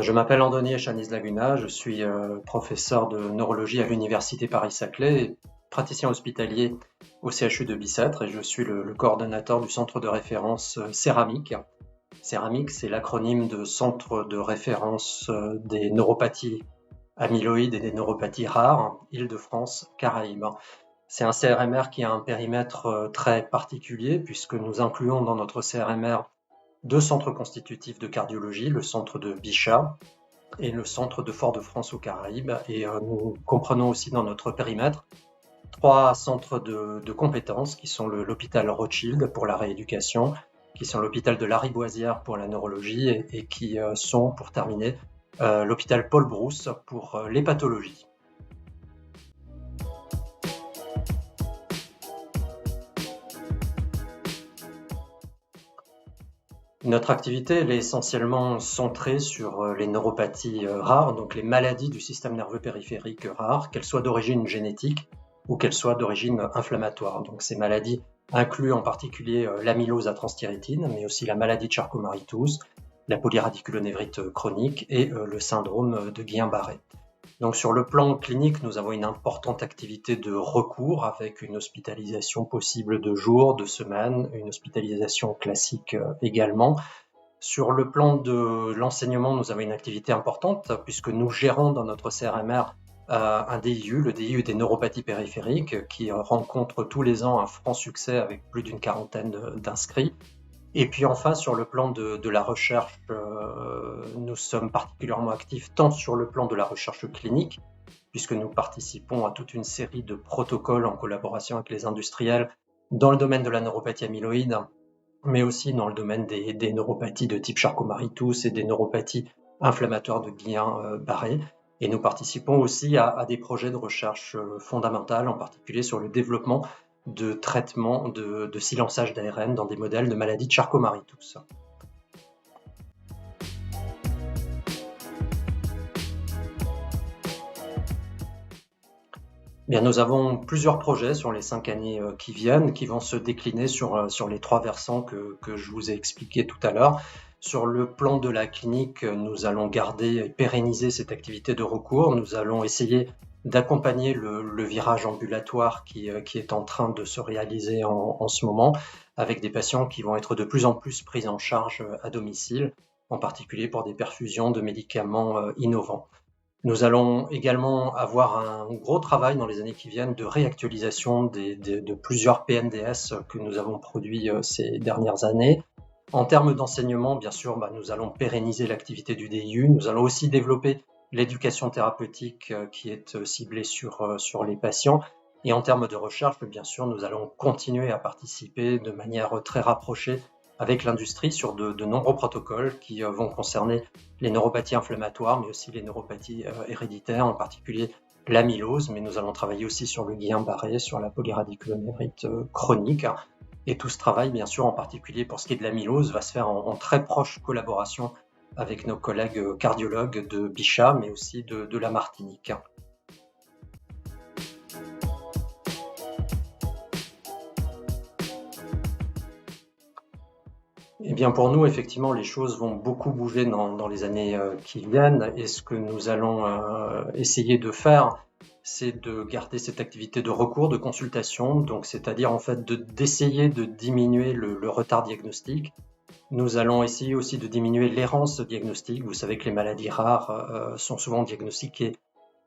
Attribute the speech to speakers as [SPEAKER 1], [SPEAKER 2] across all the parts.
[SPEAKER 1] Je m'appelle Andoni Echaniz Laguna, je suis professeur de neurologie à l'Université Paris-Saclay et praticien hospitalier au CHU de Bicêtre et je suis le coordonnateur du centre de référence Céramique. Céramique, c'est l'acronyme de Centre de référence des neuropathies amyloïdes et des neuropathies rares, Île-de-France, Caraïbes. C'est un CRMR qui a un périmètre très particulier puisque nous incluons dans notre CRMR deux centres constitutifs de cardiologie, le centre de Bichat et le centre de Fort-de-France aux Caraïbes. Et nous comprenons aussi dans notre périmètre trois centres de compétences qui sont l'hôpital Rothschild pour la rééducation, qui sont l'hôpital de Lariboisière pour la neurologie et qui sont, pour terminer, l'hôpital Paul Brousse pour les pathologies. Notre activité elle est essentiellement centrée sur les neuropathies rares, donc les maladies du système nerveux périphérique rares, qu'elles soient d'origine génétique ou qu'elles soient d'origine inflammatoire. Donc ces maladies incluent en particulier l'amylose à transthyrétine, mais aussi la maladie de Charcot-Marie-Tooth, la polyradiculonévrite chronique et le syndrome de Guillain-Barré. Donc sur le plan clinique, nous avons une importante activité de recours avec une hospitalisation possible de jours, de semaines, une hospitalisation classique également. Sur le plan de l'enseignement, nous avons une activité importante puisque nous gérons dans notre CRMR un DIU, le DIU des neuropathies périphériques, qui rencontre tous les ans un franc succès avec plus d'une quarantaine d'inscrits. Et puis enfin, sur le plan de la recherche, nous sommes particulièrement actifs tant sur le plan de la recherche clinique, puisque nous participons à toute une série de protocoles en collaboration avec les industriels dans le domaine de la neuropathie amyloïde, mais aussi dans le domaine des neuropathies de type Charcot-Marie-Tooth et des neuropathies inflammatoires de Guillain-Barré. Et nous participons aussi à des projets de recherche fondamentale, en particulier sur le développement de traitement de silençage d'ARN dans des modèles de maladies de Charcot-Marie-Tooth. Bien, nous avons plusieurs projets sur les 5 années qui viennent, qui vont se décliner sur les trois versants que je vous ai expliqués tout à l'heure. Sur le plan de la clinique, nous allons garder et pérenniser cette activité de recours. Nous allons essayer d'accompagner le virage ambulatoire qui est en train de se réaliser en ce moment, avec des patients qui vont être de plus en plus pris en charge à domicile, en particulier pour des perfusions de médicaments innovants. Nous allons également avoir un gros travail dans les années qui viennent de réactualisation de plusieurs PNDS que nous avons produits ces dernières années. En termes d'enseignement, bien sûr, nous allons pérenniser l'activité du DIU. Nous allons aussi développer l'éducation thérapeutique qui est ciblée sur les patients. Et en termes de recherche, bien sûr, nous allons continuer à participer de manière très rapprochée avec l'industrie sur de nombreux protocoles qui vont concerner les neuropathies inflammatoires, mais aussi les neuropathies héréditaires, en particulier l'amylose, mais nous allons travailler aussi sur le Guillain-Barré, sur la polyradiculonévrite chronique. Et tout ce travail, bien sûr, en particulier pour ce qui est de l'amylose, va se faire en très proche collaboration avec nos collègues cardiologues de Bichat, mais aussi de la Martinique. Eh bien, pour nous, effectivement, les choses vont beaucoup bouger dans les années qui viennent. Et ce que nous allons essayer de faire, c'est de garder cette activité de recours, de consultation, donc c'est-à-dire en fait d'essayer de diminuer le retard diagnostique. Nous allons essayer aussi de diminuer l'errance diagnostique. Vous savez que les maladies rares sont souvent diagnostiquées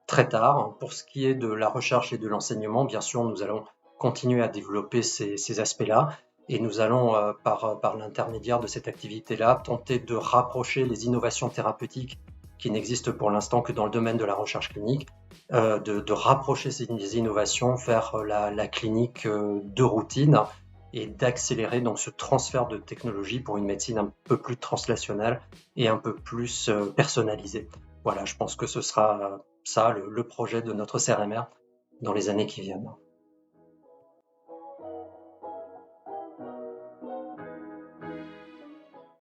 [SPEAKER 1] très tard. Pour ce qui est de la recherche et de l'enseignement, bien sûr, nous allons continuer à développer ces aspects-là. Et nous allons, par l'intermédiaire de cette activité-là, tenter de rapprocher les innovations thérapeutiques qui n'existent pour l'instant que dans le domaine de la recherche clinique, de rapprocher ces innovations vers la clinique de routine et d'accélérer donc ce transfert de technologie pour une médecine un peu plus translationnelle et un peu plus personnalisée. Voilà, je pense que ce sera ça le projet de notre CRMR dans les années qui viennent.